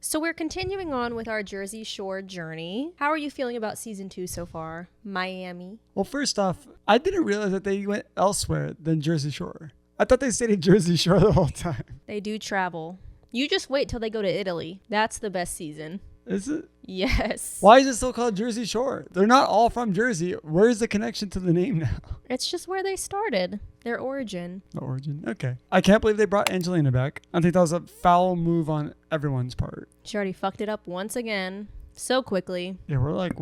So we're continuing on with our Jersey Shore journey. How are you feeling about season 2 so far? Miami. Well, first off, I didn't realize that they went elsewhere than Jersey Shore. I thought they stayed in Jersey Shore the whole time. They do travel. You just wait till they go to Italy. That's the best season. Is it? Yes. Why is it still called Jersey Shore? They're not all from Jersey. Where's the connection to the name now? It's just where they started. Their origin. The origin. Okay. I can't believe they brought Angelina back. I think that was a foul move on everyone's part. She already fucked it up once again. So quickly. Yeah, we're like,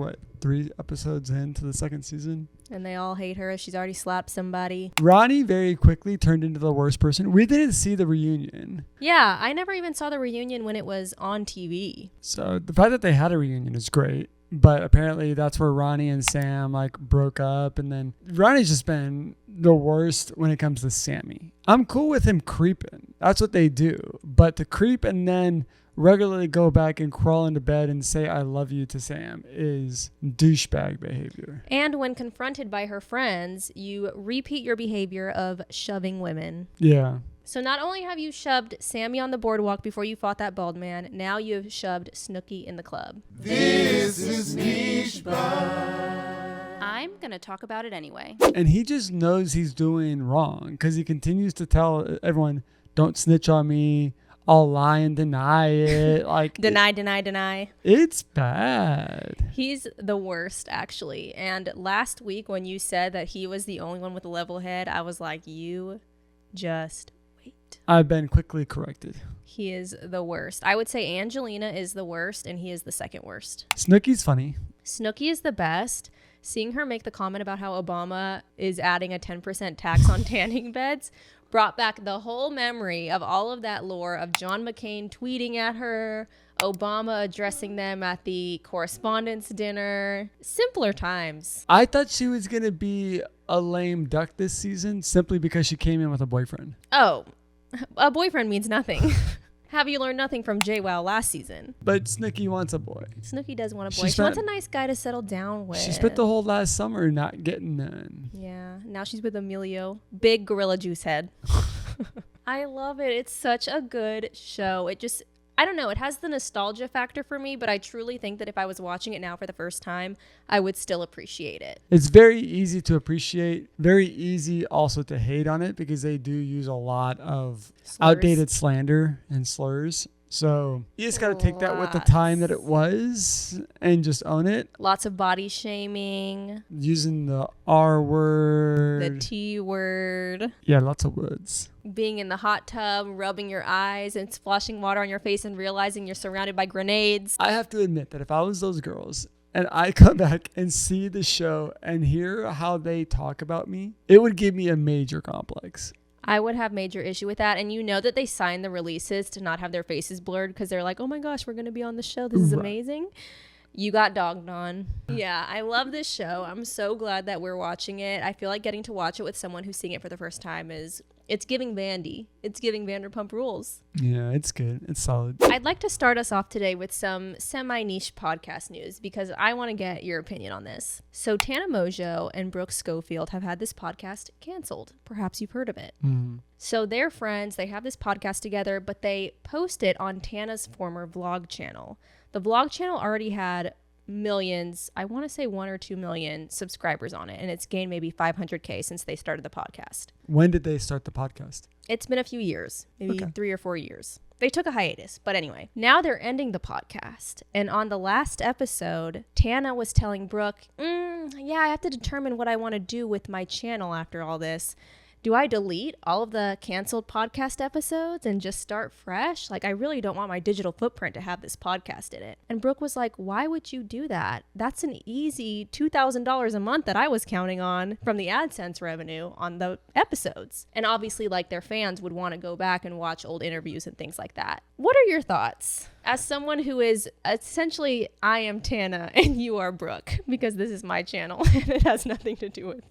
3 episodes into the second season? And they all hate her. She's already slapped somebody. Ronnie very quickly turned into the worst person. We didn't see the reunion. Yeah, I never even saw the reunion when it was on TV. So the fact that they had a reunion is great. But apparently that's where Ronnie and Sam broke up. And then Ronnie's just been the worst when it comes to Sammy. I'm cool with him creeping. That's what they do. But to creep and then regularly go back and crawl into bed and say I love you to Sam is douchebag behavior. And when confronted by her friends, you repeat your behavior of shoving women. Yeah. So not only have you shoved Sammy on the boardwalk before you fought that bald man, now you've shoved Snooki in the club. This is niche bar. I'm going to talk about it anyway. And he just knows he's doing wrong because he continues to tell everyone, don't snitch on me. I'll lie and deny it. Deny. It's bad. He's the worst, actually. And last week when you said that he was the only one with a level head, I was like, you just wait. I've been quickly corrected. He is the worst. I would say Angelina is the worst, and he is the second worst. Snooki's funny. Snooki is the best. Seeing her make the comment about how Obama is adding a 10% tax on tanning beds brought back the whole memory of all of that lore of John McCain tweeting at her, Obama addressing them at the correspondence dinner. Simpler times. I thought she was going to be a lame duck this season simply because she came in with a boyfriend. Oh, a boyfriend means nothing. Have you learned nothing from JWoww last season? But Snooki wants a boy. Snooki does want a boy. She wants a nice guy to settle down with. She spent the whole last summer not getting none. Yeah. Now she's with Emilio. Big gorilla juice head. I love it. It's such a good show. I don't know. It has the nostalgia factor for me, but I truly think that if I was watching it now for the first time, I would still appreciate it. It's very easy to appreciate, very easy also to hate on it because they do use a lot of outdated slander and slurs. So you just got to take that with the time that it was and just own it. Lots of body shaming. Using the R word. The T word. Yeah, lots of words. Being in the hot tub, rubbing your eyes and splashing water on your face and realizing you're surrounded by grenades. I have to admit that if I was those girls and I come back and see the show and hear how they talk about me, it would give me a major complex. I would have major issue with that. And you know that they signed the releases to not have their faces blurred because they're like, oh my gosh, we're going to be on the show. This is amazing. You got dogged on. Yeah, I love this show. I'm so glad that we're watching it. I feel like getting to watch it with someone who's seeing it for the first time it's giving Vandy. It's giving Vanderpump Rules. Yeah, it's good. It's solid. I'd like to start us off today with some semi-niche podcast news because I want to get your opinion on this. So Tana Mongeau and Brooke Schofield have had this podcast canceled. Perhaps you've heard of it. Mm. So they're friends. They have this podcast together, but they post it on Tana's former vlog channel. The vlog channel already had millions, I want to say 1 or 2 million subscribers on it, and it's gained maybe 500K since they started the podcast. When did they start the podcast? It's been a few years, maybe 3 or 4 years. They took a hiatus, but anyway, now they're ending the podcast. And on the last episode, Tana was telling Brooke, yeah, I have to determine what I want to do with my channel after all this. Do I delete all of the canceled podcast episodes and just start fresh? Like, I really don't want my digital footprint to have this podcast in it. And Brooke was like, why would you do that? That's an easy $2,000 a month that I was counting on from the AdSense revenue on the episodes. And obviously, like, their fans would want to go back and watch old interviews and things like that. What are your thoughts? As someone who is essentially, I am Tana and you are Brooke, because this is my channel and it has nothing to do with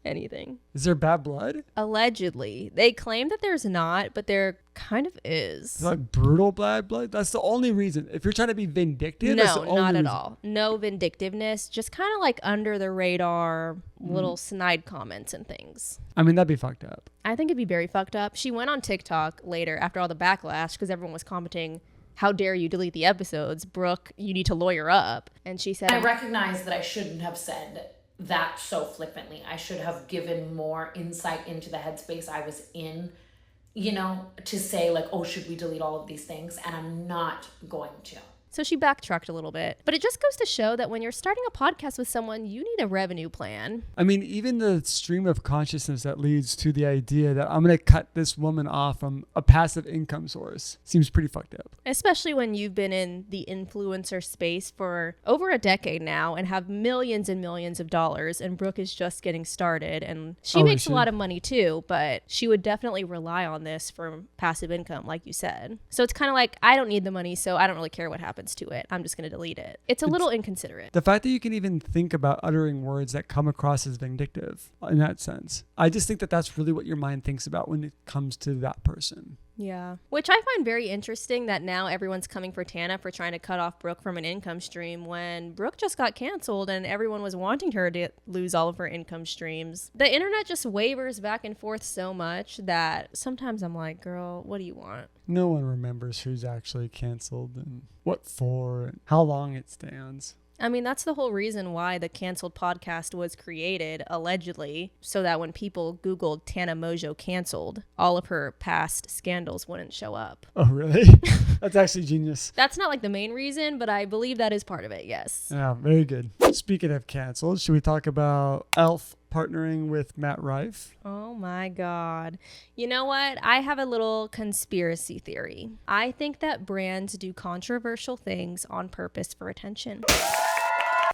anything. Is there bad blood? Allegedly. They claim that there's not, but there kind of is. It's like brutal bad blood? That's the only reason. If you're trying to be vindictive, that's the No, only not at reason. all. No vindictiveness. Just kind of like under the radar little snide comments and things. I mean, that'd be fucked up. I think it'd be very fucked up. She went on TikTok later after all the backlash because everyone was commenting, how dare you delete the episodes? Brooke, you need to lawyer up. And she said, I recognize that I shouldn't have said that so flippantly. I should have given more insight into the headspace I was in, to say like, oh, should we delete all of these things? And I'm not going to. So she backtracked a little bit. But it just goes to show that when you're starting a podcast with someone, you need a revenue plan. I mean, even the stream of consciousness that leads to the idea that I'm going to cut this woman off from a passive income source seems pretty fucked up. Especially when you've been in the influencer space for over a decade now and have millions and millions of dollars. And Brooke is just getting started. And she makes a lot of money too, but she would definitely rely on this for passive income, like you said. So it's kind of like, I don't need the money, so I don't really care what happens to it. I'm just going to delete it. It's a little inconsiderate. The fact that you can even think about uttering words that come across as vindictive in that sense. I just think that that's really what your mind thinks about when it comes to that person. Yeah. Which I find very interesting that now everyone's coming for Tana for trying to cut off Brooke from an income stream when Brooke just got canceled and everyone was wanting her to lose all of her income streams. The internet just wavers back and forth so much that sometimes I'm like, girl, what do you want? No one remembers who's actually canceled and what for and how long it stands. I mean, that's the whole reason why the canceled podcast was created, allegedly, so that when people Googled Tana Mongeau canceled, all of her past scandals wouldn't show up. Oh, really? That's actually genius. That's not like the main reason, but I believe that is part of it, yes. Yeah, very good. Speaking of canceled, should we talk about Elf partnering with Matt Rife? Oh my God. You know what? I have a little conspiracy theory. I think that brands do controversial things on purpose for attention.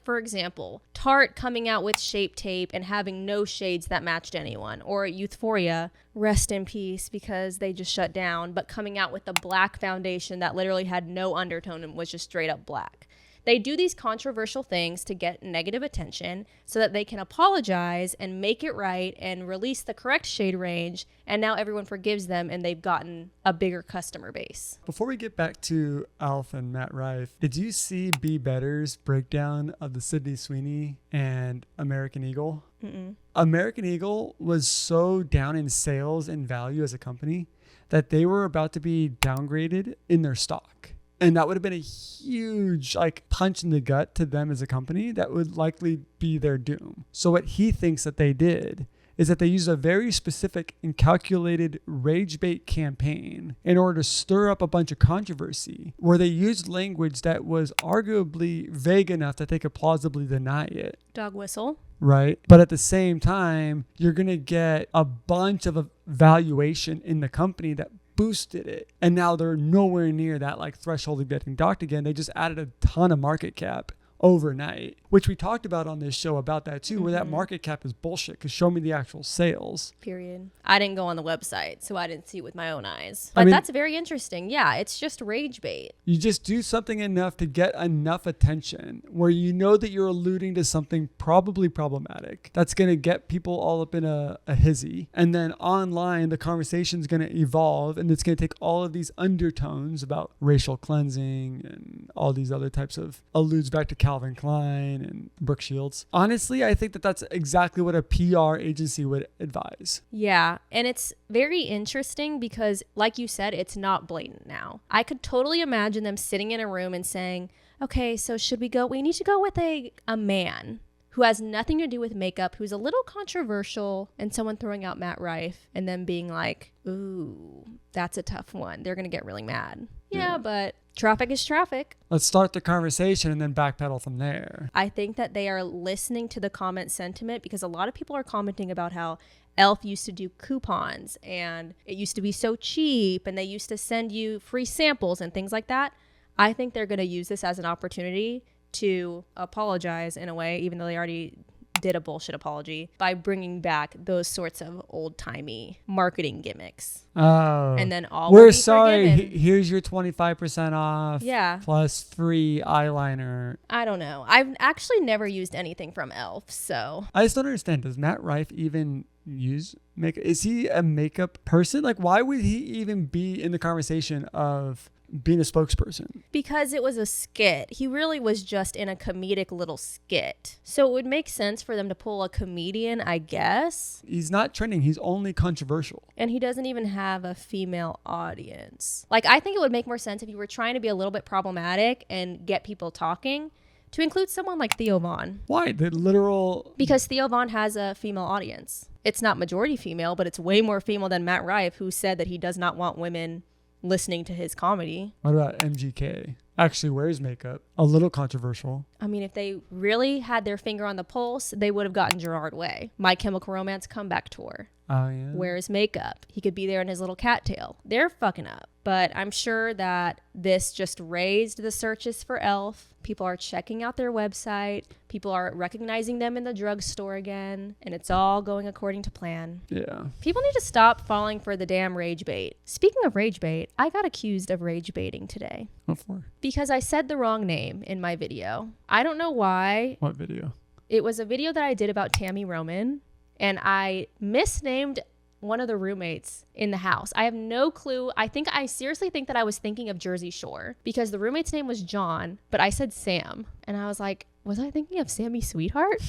For example, Tarte coming out with Shape Tape and having no shades that matched anyone. Or Euphoria, rest in peace because they just shut down, but coming out with a black foundation that literally had no undertone and was just straight up black. They do these controversial things to get negative attention so that they can apologize and make it right and release the correct shade range. And now everyone forgives them and they've gotten a bigger customer base. Before we get back to Alf and Matt Rife, did you see Be Better's breakdown of the Sydney Sweeney and American Eagle? Mm-mm. American Eagle was so down in sales and value as a company that they were about to be downgraded in their stock. And that would have been a huge punch in the gut to them as a company that would likely be their doom. So what he thinks that they did is that they used a very specific and calculated rage bait campaign in order to stir up a bunch of controversy, where they used language that was arguably vague enough that they could plausibly deny it. Dog whistle. Right. But at the same time, you're going to get a bunch of valuation in the company that boosted it. And now they're nowhere near that threshold of getting docked again. They just added a ton of market cap overnight, which we talked about on this show about that too, where that market cap is bullshit because show me the actual sales. Period. I didn't go on the website, so I didn't see it with my own eyes. But that's very interesting. Yeah, it's just rage bait. You just do something enough to get enough attention where you know that you're alluding to something probably problematic that's going to get people all up in a hizzy. And then online, the conversation's going to evolve and it's going to take all of these undertones about racial cleansing and all these other types of alludes back to Calvin Klein and Brooke Shields. Honestly, I think that that's exactly what a PR agency would advise. Yeah, and it's very interesting because, like you said, it's not blatant now. I could totally imagine them sitting in a room and saying, okay, so should we go? We need to go with a man who has nothing to do with makeup, who's a little controversial, and someone throwing out Matt Rife and then being like, ooh, that's a tough one. They're going to get really mad. Yeah, but traffic is traffic. Let's start the conversation and then backpedal from there. I think that they are listening to the comment sentiment because a lot of people are commenting about how Elf used to do coupons and it used to be so cheap and they used to send you free samples and things like that. I think they're going to use this as an opportunity to apologize in a way, even though they already did a bullshit apology, by bringing back those sorts of old-timey marketing gimmicks. Oh. And then all we're sorry. Here's your 25% off. Yeah. Plus free eyeliner. I don't know. I've actually never used anything from Elf, so. I just don't understand. Does Matt Rife even use makeup? Is he a makeup person? Why would he even be in the conversation of being a spokesperson? Because it was a skit. He really was just in a comedic little skit. So it would make sense for them to pull a comedian, I guess. He's not trending. He's only controversial. And he doesn't even have a female audience. Like, I think it would make more sense if you were trying to be a little bit problematic and get people talking to include someone like Theo Von. Why? The literal... Because Theo Von has a female audience. It's not majority female, but it's way more female than Matt Rife, who said that he does not want women listening to his comedy. What about MGK? Actually wears makeup. A little controversial. I mean, if they really had their finger on the pulse, they would have gotten Gerard Way. My Chemical Romance comeback tour. Oh, yeah. Wears makeup. He could be there in his little cattail. They're fucking up. But I'm sure that this just raised the searches for ELF. People are checking out their website. People are recognizing them in the drugstore again. And it's all going according to plan. Yeah. People need to stop falling for the damn rage bait. Speaking of rage bait, I got accused of rage baiting today. What for? Because I said the wrong name in my video. I don't know why. What video? It was a video that I did about Tammy Roman. And I misnamed one of the roommates in the house. I have no clue. I seriously think that I was thinking of Jersey Shore because the roommate's name was John, but I said Sam. And I was like, was I thinking of Sammy Sweetheart?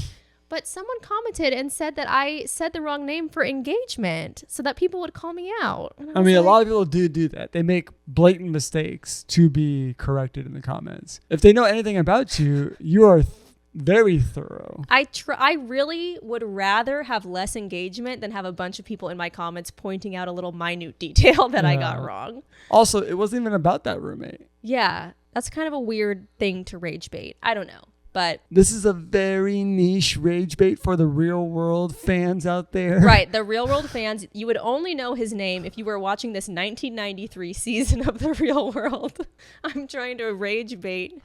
But someone commented and said that I said the wrong name for engagement so that people would call me out. I mean, a lot of people do that. They make blatant mistakes to be corrected in the comments. If they know anything about you, you are very thorough. I really would rather have less engagement than have a bunch of people in my comments pointing out a little minute detail that I got wrong. Also, it wasn't even about that roommate. Yeah, that's kind of a weird thing to rage bait. I don't know. But this is a very niche rage bait for the real world fans out there. Right. The real world fans, you would only know his name if you were watching this 1993 season of The Real World. I'm trying to rage bait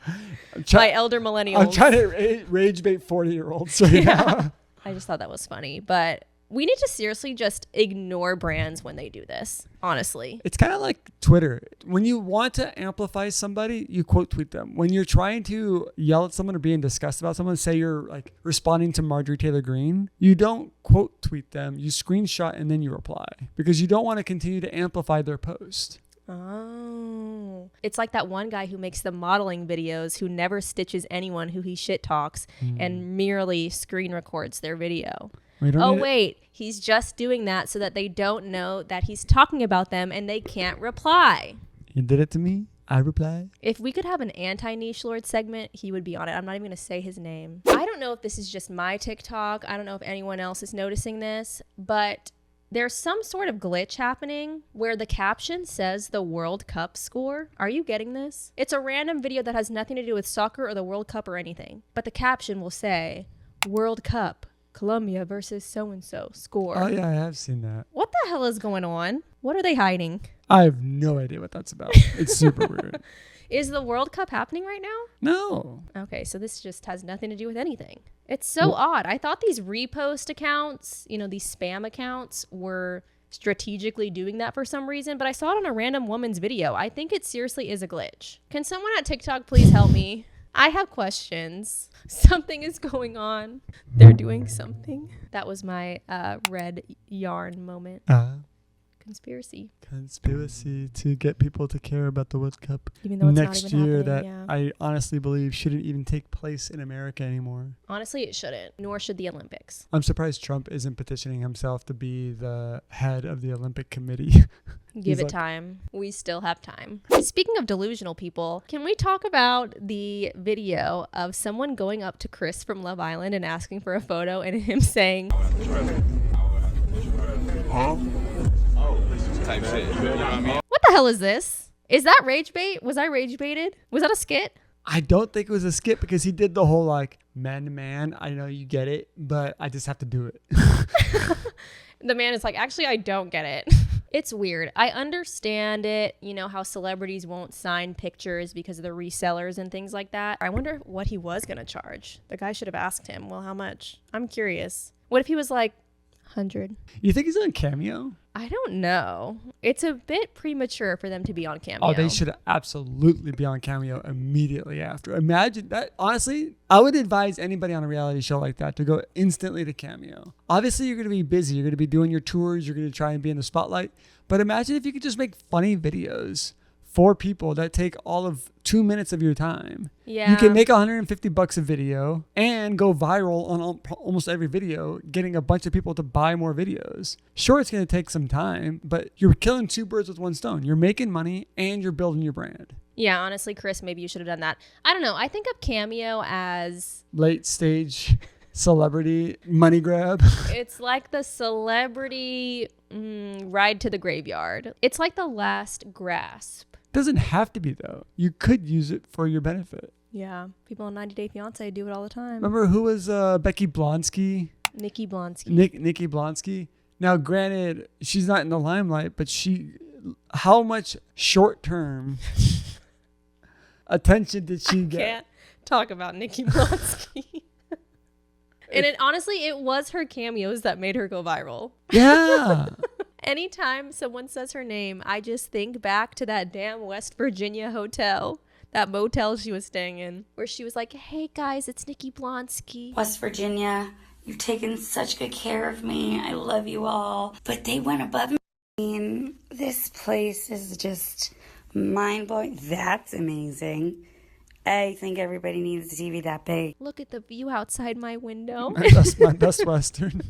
my elder millennials. I'm trying to rage bait 40-year-olds right now. I just thought that was funny. But we need to seriously just ignore brands when they do this, honestly. It's kind of like Twitter. When you want to amplify somebody, you quote tweet them. When you're trying to yell at someone or be in disgust about someone, say you're like responding to Marjorie Taylor Greene, you don't quote tweet them. You screenshot and then you reply because you don't want to continue to amplify their post. Oh. It's like that one guy who makes the modeling videos who never stitches anyone who he shit talks and merely screen records their video. Wait, he's just doing that so that they don't know that he's talking about them and they can't reply. He did it to me. I reply. If we could have an anti-nichelord segment, he would be on it. I'm not even going to say his name. I don't know if this is just my TikTok. I don't know if anyone else is noticing this, but there's some sort of glitch happening where the caption says the World Cup score. Are you getting this? It's a random video that has nothing to do with soccer or the World Cup or anything, but the caption will say World Cup. Colombia versus so-and-so score. Oh, yeah, I have seen that. What the hell is going on? What are they hiding? I have no idea what that's about. It's super weird. Is the World Cup happening right now? No. Okay, so this just has nothing to do with anything. It's so odd. I thought these repost accounts, these spam accounts were strategically doing that for some reason, but I saw it on a random woman's video. I think it seriously is a glitch. Can someone at TikTok please help me? I have questions. Something is going on. They're doing something. That was my red yarn moment. Conspiracy To get people to care about the World Cup even though it's next not even year happening, that I honestly believe shouldn't even take place in America anymore. Honestly, it shouldn't, nor should the Olympics. I'm surprised Trump isn't petitioning himself to be the head of the Olympic Committee. Give it time. We still have time. Speaking of delusional people, can we talk about the video of someone going up to Chris from Love Island and asking for a photo and him saying, Huh? Type shit. You know what I mean? What the hell is this? Is that rage bait? Was I rage baited? Was that a skit? I don't think it was a skit because he did the whole like man to man. I know you get it, but I just have to do it. The man is like, actually, I don't get it. It's weird. I understand it, how celebrities won't sign pictures because of the resellers and things like that. I wonder what he was going to charge. The guy should have asked him, well, how much? I'm curious. What if he was like, 100? You think he's on Cameo? I don't know. It's a bit premature for them to be on Cameo. Oh, they should absolutely be on Cameo immediately after. Imagine that. Honestly, I would advise anybody on a reality show like that to go instantly to Cameo. Obviously, you're going to be busy. You're going to be doing your tours. You're going to try and be in the spotlight. But imagine if you could just make funny videos 4 people that take all of 2 minutes of your time. Yeah. You can make $150 a video and go viral on almost every video, getting a bunch of people to buy more videos. Sure, it's going to take some time, but you're killing 2 birds with 1 stone. You're making money and you're building your brand. Yeah, honestly, Chris, maybe you should have done that. I don't know. I think of Cameo as... late stage celebrity money grab. It's like the celebrity ride to the graveyard. It's like the last grasp. Doesn't have to be, though. You could use it for your benefit. Yeah. People on 90 Day Fiancé do it all the time. Remember who was Becky Blonsky? Nikki Blonsky. Nikki Blonsky. Now, granted, she's not in the limelight, but how much short-term attention did she get? Can't talk about Nikki Blonsky. And honestly, it was her cameos that made her go viral. Yeah. Anytime someone says her name, I just think back to that damn West Virginia hotel, that motel she was staying in, where she was like, hey guys, it's Nikki Blonsky. West Virginia, you've taken such good care of me. I love you all. But they went above me. This place is just mind-blowing. That's amazing. I think everybody needs a TV that big. Look at the view outside my window. That's my Best Western.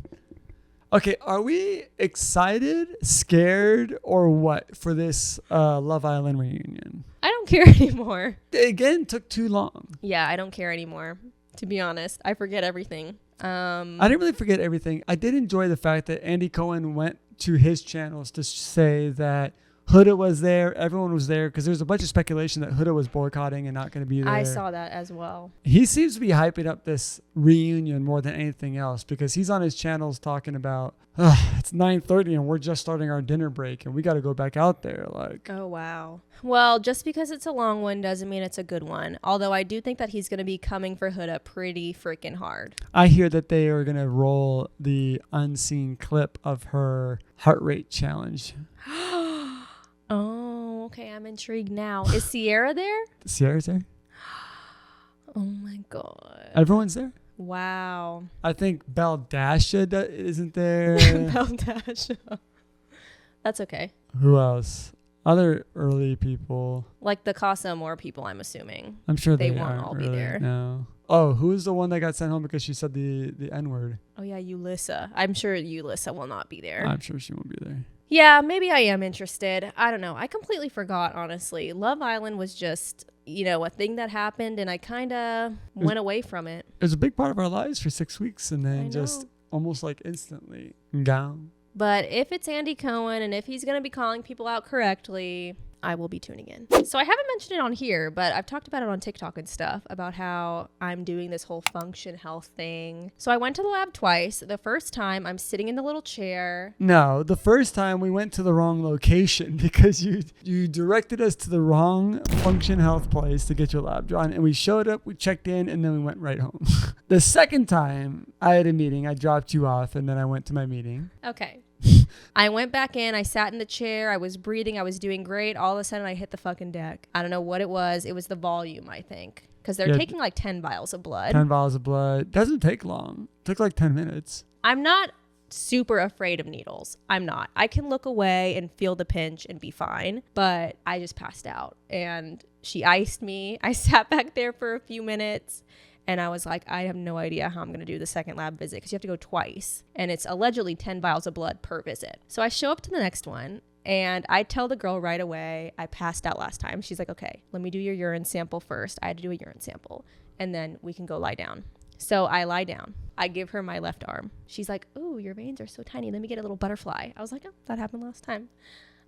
Okay, are we excited, scared, or what for this Love Island reunion? I don't care anymore. It again took too long. Yeah, I don't care anymore. To be honest, I forget everything. I didn't really forget everything. I did enjoy the fact that Andy Cohen went to his channels to say that Huda was there. Everyone was there because there's a bunch of speculation that Huda was boycotting and not going to be there. I saw that as well. He seems to be hyping up this reunion more than anything else because he's on his channels talking about, it's 9:30 and we're just starting our dinner break and we got to go back out there. Like, oh, wow. Well, just because it's a long one doesn't mean it's a good one. Although I do think that he's going to be coming for Huda pretty freaking hard. I hear that they are going to roll the unseen clip of her heart rate challenge. Oh, okay. I'm intrigued now. Is Sierra there? Sierra's there? Oh my God. Everyone's there? Wow. I think Baldasha isn't there. Baldasha. That's okay. Who else? Other early people. Like the Casa Amor people, I'm assuming. I'm sure they won't all be early. there. No. Oh, who's the one that got sent home because she said the N-word? Oh, yeah, Ulissa. I'm sure Ulissa will not be there. I'm sure she won't be there. Yeah, maybe I am interested. I don't know. I completely forgot, honestly. Love Island was just, a thing that happened, and I kind of went away from it. It was a big part of our lives for 6 weeks, and then just almost like instantly gone. But if it's Andy Cohen, and if he's going to be calling people out correctly, I will be tuning in. So I haven't mentioned it on here, but I've talked about it on TikTok and stuff about how I'm doing this whole function health thing. So I went to the lab twice. The first time I'm sitting in the little chair. No, the first time we went to the wrong location because you directed us to the wrong function health place to get your lab drawn. And we showed up, we checked in, and then we went right home. The second time I had a meeting, I dropped you off and then I went to my meeting. Okay. I went back in, I sat in the chair, I was breathing, I was doing great. All of a sudden I hit the fucking deck. I don't know what it was. It was the volume, I think. Because they're taking like 10 vials of blood. 10 vials of blood. Doesn't take long. It took like 10 minutes. I'm not super afraid of needles. I'm not. I can look away and feel the pinch and be fine. But I just passed out. And she iced me. I sat back there for a few minutes. And I was like, I have no idea how I'm going to do the second lab visit because you have to go twice. And it's allegedly 10 vials of blood per visit. So I show up to the next one and I tell the girl right away, I passed out last time. She's like, okay, let me do your urine sample first. I had to do a urine sample and then we can go lie down. So I lie down. I give her my left arm. She's like, ooh, your veins are so tiny. Let me get a little butterfly. I was like, oh, that happened last time.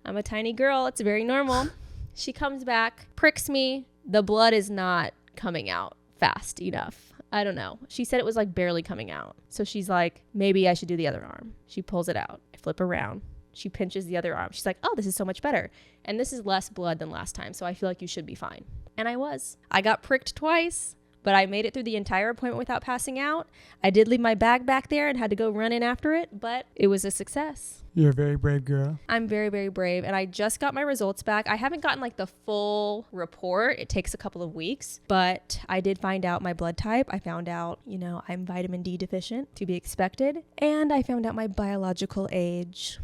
I'm a tiny girl. It's very normal. She comes back, pricks me. The blood is not coming out fast enough. I don't know. She said it was like barely coming out. So she's like, maybe I should do the other arm. She pulls it out. I flip around. She pinches the other arm. She's like, oh, this is so much better. And this is less blood than last time. So I feel like you should be fine. And I was. I got pricked twice, but I made it through the entire appointment without passing out. I did leave my bag back there and had to go run in after it, but it was a success. You're a very brave girl. I'm very, very brave. And I just got my results back. I haven't gotten like the full report. It takes a couple of weeks, but I did find out my blood type. I found out, I'm vitamin D deficient, to be expected. And I found out my biological age.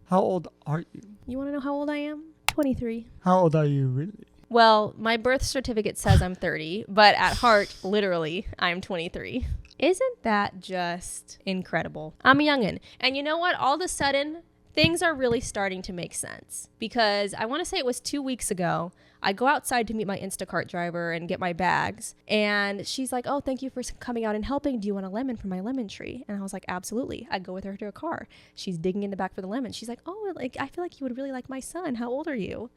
How old are you? You want to know how old I am? 23. How old are you really? Well, my birth certificate says I'm 30, but at heart, literally, I'm 23. Isn't that just incredible? I'm a youngin'. And you know what? All of a sudden, things are really starting to make sense. Because I want to say it was 2 weeks ago, I go outside to meet my Instacart driver and get my bags. And she's like, oh, thank you for coming out and helping. Do you want a lemon from my lemon tree? And I was like, absolutely. I go with her to her car. She's digging in the back for the lemon. She's like, oh, like I feel like you would really like my son. How old are you?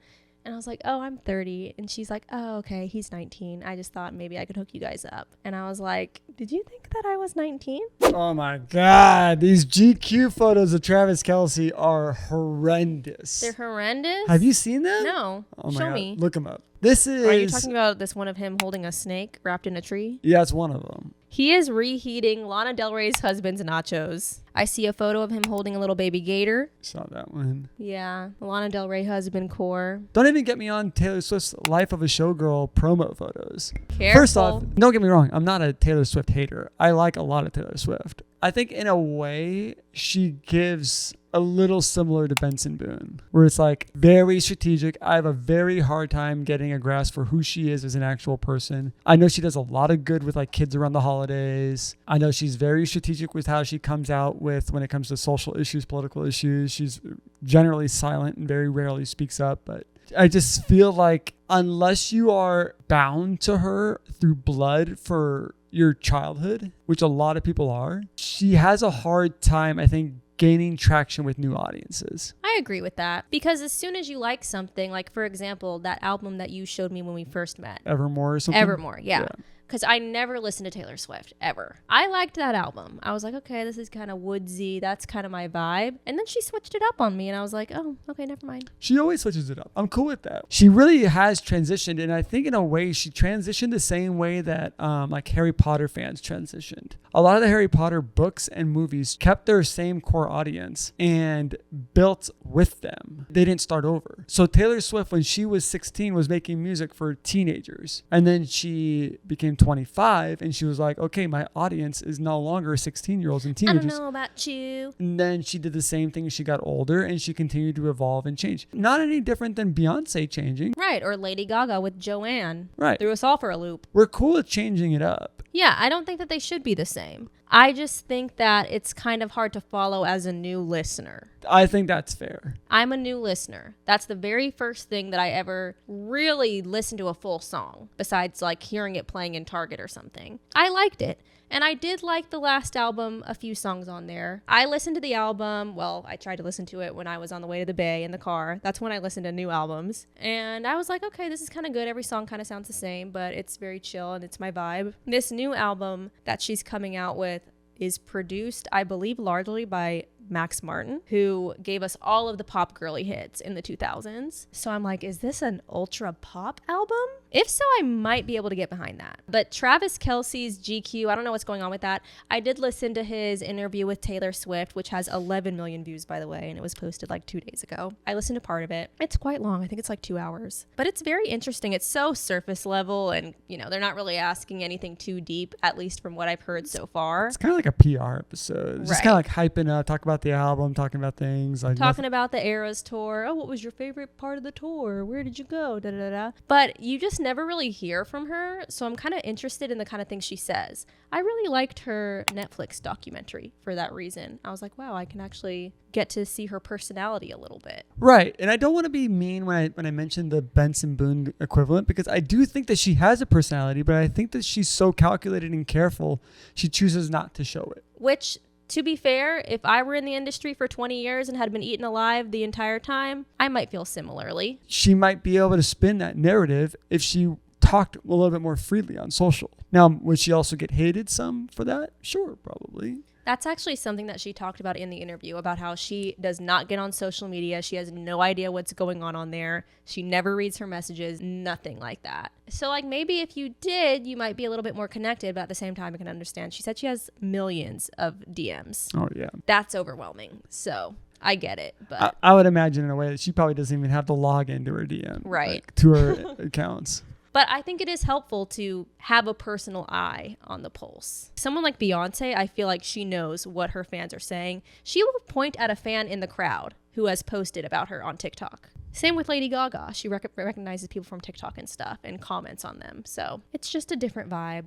And I was like, oh, I'm 30. And she's like, oh, okay, he's 19. I just thought maybe I could hook you guys up. And I was like, did you think that I was 19? Oh my God. These GQ photos of Travis Kelce are horrendous. They're horrendous? Have you seen them? No. Oh my Show God. me. Look them up. This is... Are you talking about this one of him holding a snake wrapped in a tree? Yeah, it's one of them. He is reheating Lana Del Rey's husband's nachos. I see a photo of him holding a little baby gator. Saw that one. Yeah, Lana Del Rey husband core. Don't even get me on Taylor Swift's Life of a Showgirl promo photos. Careful. First off, don't get me wrong. I'm not a Taylor Swift hater. I like a lot of Taylor Swift. I think in a way she gives a little similar to Benson Boone, where it's like very strategic. I have a very hard time getting a grasp for who she is as an actual person. I know she does a lot of good with like kids around the holidays. I know she's very strategic with how she comes out with when it comes to social issues, political issues. She's generally silent and very rarely speaks up, but I just feel like unless you are bound to her through blood for your childhood, which a lot of people are, she has a hard time, I think, gaining traction with new audiences. I agree with that, because as soon as you like something, like for example, that album that you showed me when we first met. Evermore or something? Evermore, yeah. Because I never listened to Taylor Swift, ever. I liked that album. I was like, okay, this is kind of woodsy. That's kind of my vibe. And then she switched it up on me, and I was like, oh, okay, never mind. She always switches it up. I'm cool with that. She really has transitioned, and I think in a way she transitioned the same way that like Harry Potter fans transitioned. A lot of the Harry Potter books and movies kept their same core audience and built with them. They didn't start over. So Taylor Swift, when she was 16, was making music for teenagers, and then she became 25 and she was like, okay, my audience is no longer 16-year-olds and teenagers. I don't know about you. And then she did the same thing as she got older, and she continued to evolve and change. Not any different than Beyonce changing. Right, or Lady Gaga with Joanne. Right. Threw us all for a loop. We're cool at changing it up. Yeah, I don't think that they should be the same. I just think that it's kind of hard to follow as a new listener. I think that's fair. I'm a new listener. That's the very first thing that I ever really listened to a full song, besides like hearing it playing in Target or something. I liked it. And I did like the last album, a few songs on there. I listened to the album. Well, I tried to listen to it when I was on the way to the Bay in the car. That's when I listened to new albums. And I was like, okay, this is kind of good. Every song kind of sounds the same, but it's very chill and it's my vibe. This new album that she's coming out with is produced, I believe, largely by Max Martin, who gave us all of the pop girly hits in the 2000s. So I'm like, is this an ultra pop album? If so, I might be able to get behind that. But Travis Kelce's GQ, I don't know what's going on with that. I did listen to his interview with Taylor Swift, which has 11 million views, by the way, and it was posted like 2 days ago. I listened to part of it. It's quite long. I think it's like 2 hours. But it's very interesting. It's so surface level, and, you know, they're not really asking anything too deep, at least from what I've heard so far. It's kind of like a PR episode. It's just kind of like hyping up, talking about the album, talking about things. Like talking about the Eras tour. Oh, what was your favorite part of the tour? Where did you go? Da, da, da, da. But you just never really hear from her, so I'm kind of interested in the kind of things she says. I really liked her Netflix documentary for that reason. I was like, wow, I can actually get to see her personality a little bit. Right. And I don't want to be mean when I mentioned the Benson Boone equivalent, because I do think that she has a personality, but I think that she's so calculated and careful, she chooses not to show it. Which, to be fair, if I were in the industry for 20 years and had been eaten alive the entire time, I might feel similarly. She might be able to spin that narrative if she talked a little bit more freely on social. Now, would she also get hated some for that? Sure, probably. That's actually something that she talked about in the interview, about how she does not get on social media. She has no idea what's going on there. She never reads her messages, nothing like that. So like maybe if you did, you might be a little bit more connected, but at the same time I can understand. She said she has millions of DMs. Oh, yeah. That's overwhelming. So I get it. But I would imagine in a way that she probably doesn't even have to log into her DM. Right. Like, to her accounts. But I think it is helpful to have a personal eye on the pulse. Someone like Beyonce, I feel like she knows what her fans are saying. She will point at a fan in the crowd who has posted about her on TikTok. Same with Lady Gaga. She recognizes people from TikTok and stuff and comments on them. So it's just a different vibe.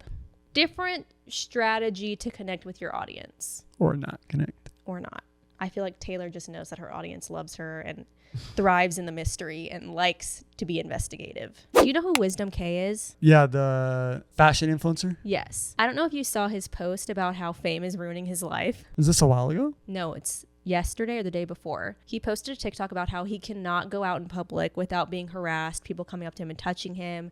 Different strategy to connect with your audience. Or not connect. Or not. I feel like Taylor just knows that her audience loves her and thrives in the mystery and likes to be investigative. Do you know who Wisdom K is? Yeah, the fashion influencer. Yes. I don't know if you saw his post about how fame is ruining his life. Is this a while ago? No, it's yesterday or the day before. He posted a TikTok about how he cannot go out in public without being harassed, people coming up to him and touching him,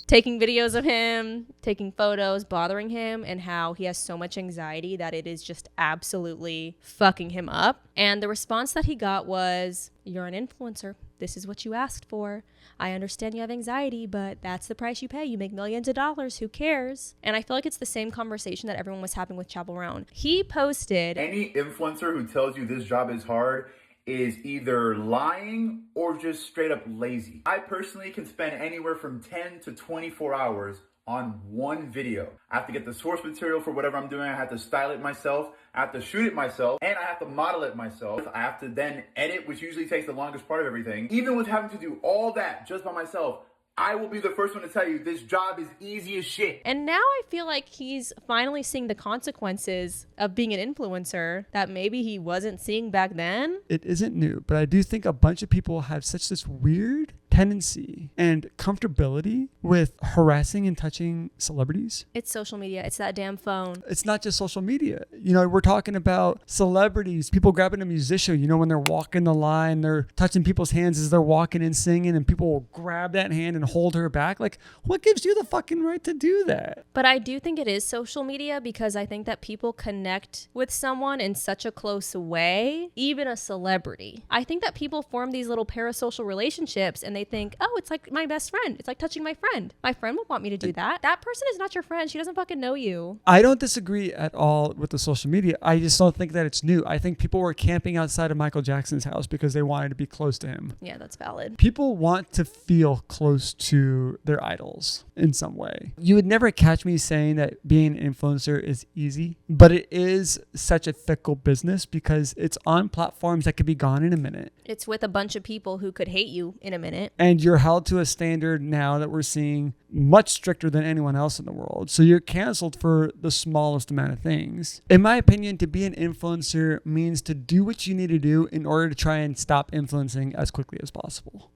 taking videos of him, taking photos, bothering him, and how he has so much anxiety that it is just absolutely fucking him up. And the response that he got was, "You're an influencer. This is what you asked for. I understand you have anxiety, but that's the price you pay. You make millions of dollars. Who cares?" And I feel like it's the same conversation that everyone was having with Chappell Roan. He posted, "Any influencer who tells you this job is hard is either lying or just straight up lazy. I personally can spend anywhere from 10 to 24 hours on one video. I have to get the source material for whatever I'm doing. I have to style it myself. I have to shoot it myself. And I have to model it myself. I have to then edit, which usually takes the longest part of everything. Even with having to do all that just by myself, I will be the first one to tell you this job is easy as shit." And now I feel like he's finally seeing the consequences of being an influencer that maybe he wasn't seeing back then. It isn't new, but I do think a bunch of people have such this weird tendency and comfortability with harassing and touching celebrities. It's social media. It's that damn phone. It's not just social media. You know, we're talking about celebrities, people grabbing a musician, you know, when they're walking the line, they're touching people's hands as they're walking and singing, and people will grab that hand and hold her back. Like, what gives you the fucking right to do that? But I do think it is social media because I think that people connect with someone in such a close way, even a celebrity. I think that people form these little parasocial relationships and they think, oh, it's like my best friend. It's like touching my friend. My friend would want me to do that. That person is not your friend. She doesn't fucking know you. I don't disagree at all with the social media. I just don't think that it's new. I think people were camping outside of Michael Jackson's house because they wanted to be close to him. Yeah, that's valid. People want to feel close to their idols in some way. You would never catch me saying that being an influencer is easy, but it is such a fickle business because it's on platforms that could be gone in a minute. It's with a bunch of people who could hate you in a minute. And you're held to a standard now that we're seeing much stricter than anyone else in the world. So you're canceled for the smallest amount of things. In my opinion, to be an influencer means to do what you need to do in order to try and stop influencing as quickly as possible.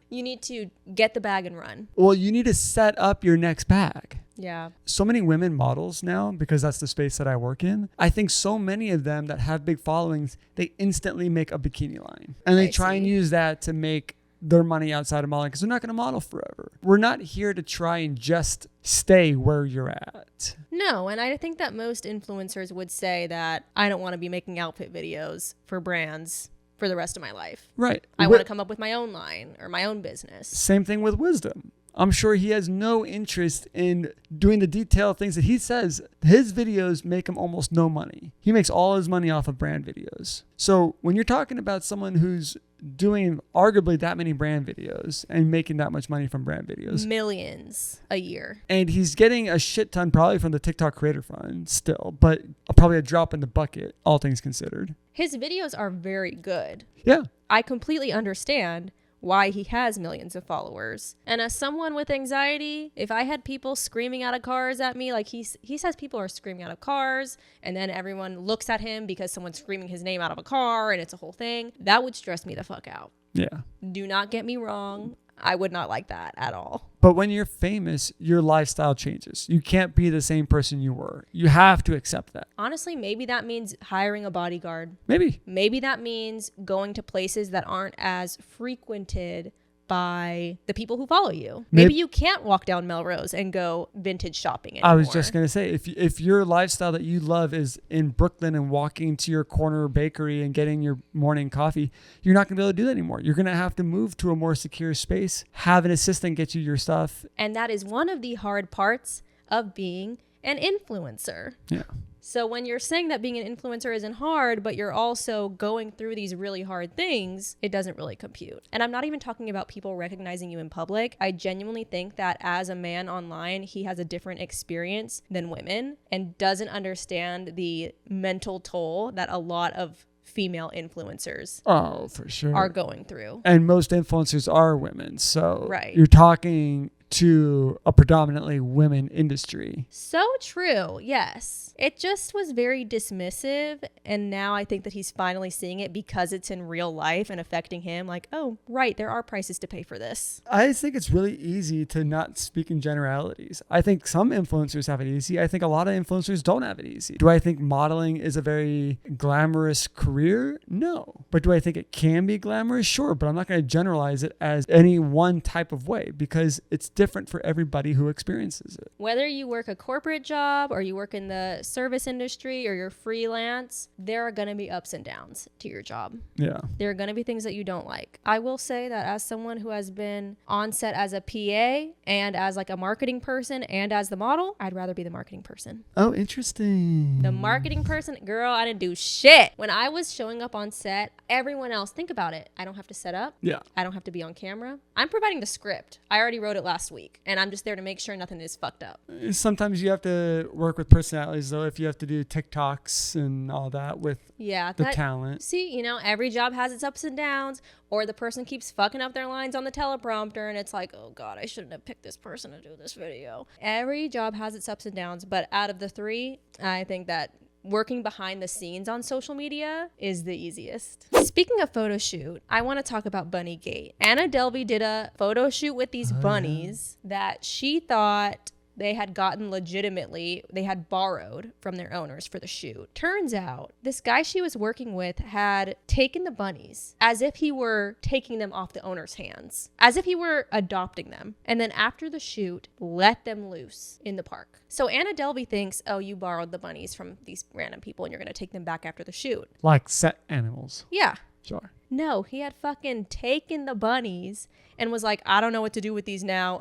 You need to get the bag and run. Well, you need to set up your next bag. Yeah. So many women models now, because that's the space that I work in. I think so many of them that have big followings, they instantly make a bikini line. And they try and use that to make their money outside of modeling because they're not going to model forever. We're not here to try and just stay where you're at. No, and I think that most influencers would say that I don't want to be making outfit videos for brands for the rest of my life. Right. I want to come up with my own line or my own business. Same thing with Wisdom. I'm sure he has no interest in doing the detailed things that he says. His videos make him almost no money. He makes all his money off of brand videos. So when you're talking about someone who's doing arguably that many brand videos and making that much money from brand videos, millions a year, and he's getting a shit ton probably from the TikTok Creator Fund still, but probably a drop in the bucket, all things considered. His videos are very good. Yeah. I completely understand why he has millions of followers. And as someone with anxiety, if I had people screaming out of cars at me, like he says people are screaming out of cars, and then everyone looks at him because someone's screaming his name out of a car and it's a whole thing, that would stress me the fuck out. Yeah. Do not get me wrong. I would not like that at all. But when you're famous, your lifestyle changes. You can't be the same person you were. You have to accept that. Honestly, maybe that means hiring a bodyguard. Maybe that means going to places that aren't as frequented by the people who follow you. Maybe you can't walk down Melrose and go vintage shopping anymore. I was just going to say, if your lifestyle that you love is in Brooklyn and walking to your corner bakery and getting your morning coffee, you're not going to be able to do that anymore. You're going to have to move to a more secure space, have an assistant get you your stuff. And that is one of the hard parts of being an influencer. Yeah. So when you're saying that being an influencer isn't hard, but you're also going through these really hard things, it doesn't really compute. And I'm not even talking about people recognizing you in public. I genuinely think that as a man online, he has a different experience than women and doesn't understand the mental toll that a lot of female influencers Oh, for sure. are going through. And most influencers are women. So Right. you're talking to a predominantly women industry. So true. Yes. It just was very dismissive. And now I think that he's finally seeing it because it's in real life and affecting him. Like, oh, right. There are prices to pay for this. I think it's really easy to not speak in generalities. I think some influencers have it easy. I think a lot of influencers don't have it easy. Do I think modeling is a very glamorous career? No. But do I think it can be glamorous? Sure. But I'm not going to generalize it as any one type of way because it's different for everybody who experiences it. Whether you work a corporate job or you work in the service industry or you're freelance, there are going to be ups and downs to your job. Yeah. There are going to be things that you don't like. I will say that as someone who has been on set as a PA and as like a marketing person and as the model, I'd rather be the marketing person. Oh, interesting. The marketing person, girl, I didn't do shit. When I was showing up on set, everyone else, think about it. I don't have to set up. Yeah. I don't have to be on camera. I'm providing the script. I already wrote it last week and I'm just there to make sure nothing is fucked up. Sometimes you have to work with personalities though, if you have to do TikToks and all that with the talent. See, every job has its ups and downs, or the person keeps fucking up their lines on the teleprompter and it's like, oh God, I shouldn't have picked this person to do this video. Every job has its ups and downs, but out of the three, I think that working behind the scenes on social media is the easiest. Speaking of photo shoot, I want to talk about Bunnygate. Anna Delvey did a photo shoot with these bunnies that she thought they had gotten legitimately, they had borrowed from their owners for the shoot. Turns out this guy she was working with had taken the bunnies as if he were taking them off the owner's hands, as if he were adopting them. And then after the shoot, let them loose in the park. So Anna Delvey thinks, oh, you borrowed the bunnies from these random people and you're going to take them back after the shoot. Like set animals. Yeah. Sure. No, he had fucking taken the bunnies and was like, I don't know what to do with these now.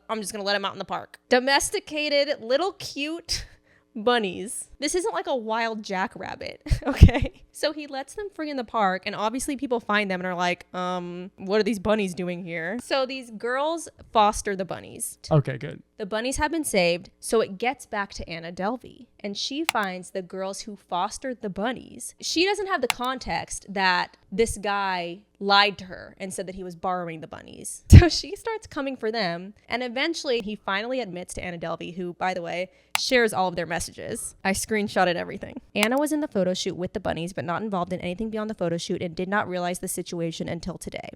I'm just going to let them out in the park. Domesticated, little cute bunnies. This isn't like a wild jackrabbit, okay? So he lets them free in the park, and obviously people find them and are like, what are these bunnies doing here? So these girls foster the bunnies. Okay, good. The bunnies have been saved, so it gets back to Anna Delvey, and she finds the girls who fostered the bunnies. She doesn't have the context that this guy lied to her and said that he was borrowing the bunnies. So she starts coming for them, and eventually he finally admits to Anna Delvey, who, by the way, shares all of their messages. I screenshotted everything. Anna was in the photo shoot with the bunnies, but not involved in anything beyond the photo shoot and did not realize the situation until today.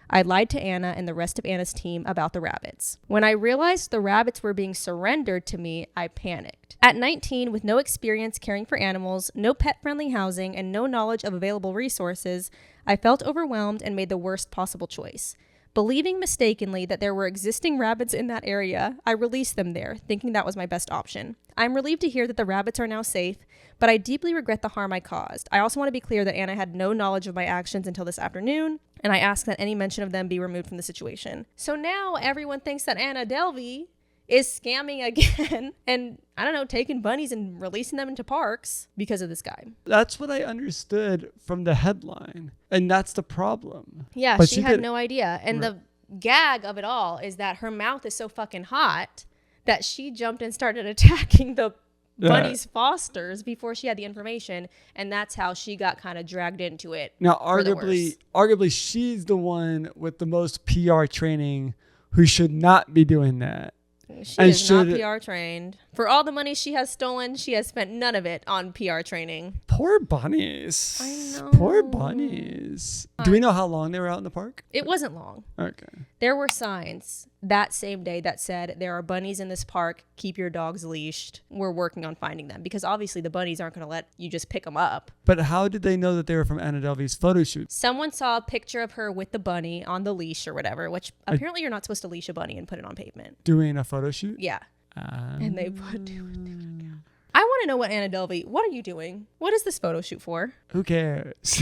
I lied to Anna and the rest of Anna's team about the rabbits. When I realized the rabbits were being surrendered to me, I panicked. At 19, with no experience caring for animals, no pet-friendly housing, and no knowledge of available resources, I felt overwhelmed and made the worst possible choice. Believing mistakenly that there were existing rabbits in that area, I released them there, thinking that was my best option. I'm relieved to hear that the rabbits are now safe, but I deeply regret the harm I caused. I also want to be clear that Anna had no knowledge of my actions until this afternoon, and I ask that any mention of them be removed from the situation. So now everyone thinks that Anna Delvey is scamming again and, I don't know, taking bunnies and releasing them into parks because of this guy. That's what I understood from the headline, and that's the problem. Yeah, But she had no idea. And the gag of it all is that her mouth is so fucking hot that she jumped and started attacking the bunnies' fosters before she had the information, and that's how she got kind of dragged into it. Now, arguably, she's the one with the most PR training who should not be doing that. She is not PR trained. For all the money she has stolen, she has spent none of it on PR training. Poor bunnies. I know. Poor bunnies. Do we know how long they were out in the park? It wasn't long. Okay. There were signs that same day that said, there are bunnies in this park. Keep your dogs leashed. We're working on finding them. Because obviously the bunnies aren't going to let you just pick them up. But how did they know that they were from Anna Delvey's photo shoot? Someone saw a picture of her with the bunny on the leash or whatever, which apparently you're not supposed to leash a bunny and put it on pavement. Doing a photo shoot? Yeah. And they put two and two together. I want to know what Anna Delvey, what are you doing? What is this photo shoot for? Who cares?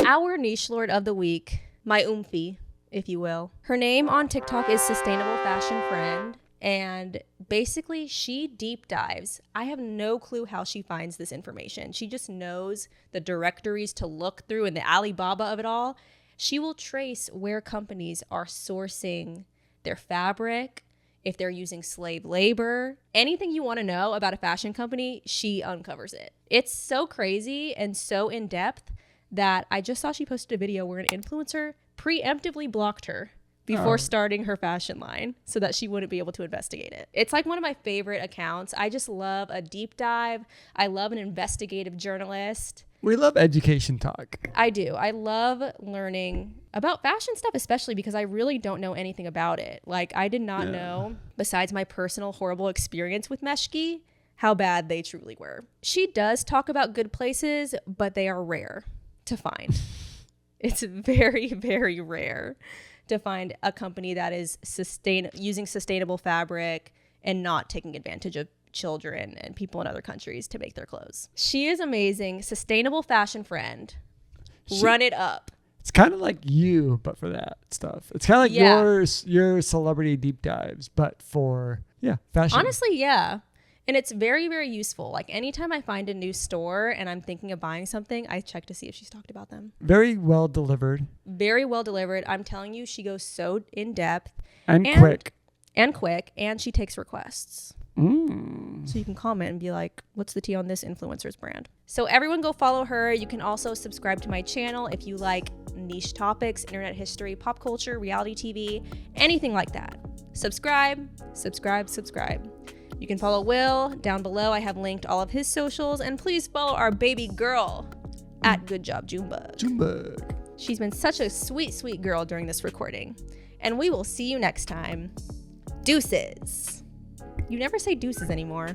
Our nichelord of the week, my oomphy, if you will. Her name on TikTok is Sustainable Fashion Friend. And basically, she deep dives. I have no clue how she finds this information. She just knows the directories to look through and the Alibaba of it all. She will trace where companies are sourcing their fabric if they're using slave labor, anything you want to know about a fashion company, she uncovers it. It's so crazy and so in depth that I just saw she posted a video where an influencer preemptively blocked her before starting her fashion line so that she wouldn't be able to investigate it. It's like one of my favorite accounts. I just love a deep dive. I love an investigative journalist. We love education talk. I do. I love learning about fashion stuff, especially because I really don't know anything about it. Like, I did not know, besides my personal horrible experience with meshki, how bad they truly were. She does talk about good places, but they are rare to find. It's very, very rare to find a company that is using sustainable fabric and not taking advantage of children and people in other countries to make their clothes. She is amazing. Sustainable fashion friend. Run it up. It's kind of like you, but for that stuff. It's kind of like your celebrity deep dives, but for fashion. Honestly, yeah. And it's very, very useful. Like, anytime I find a new store and I'm thinking of buying something, I check to see if she's talked about them. Very well delivered. Very well delivered. I'm telling you, she goes so in depth. And quick. And she takes requests. So you can comment and be like, what's the tea on this influencer's brand? So everyone go follow her. You can also subscribe to my channel if you like niche topics, internet history, pop culture, reality TV, anything like that. Subscribe. You can follow Will down below. I have linked all of his socials. And please follow our baby girl at Good Job Junebug. She's been such a sweet, sweet girl during this recording. And we will see you next time. Deuces. You never say deuces anymore.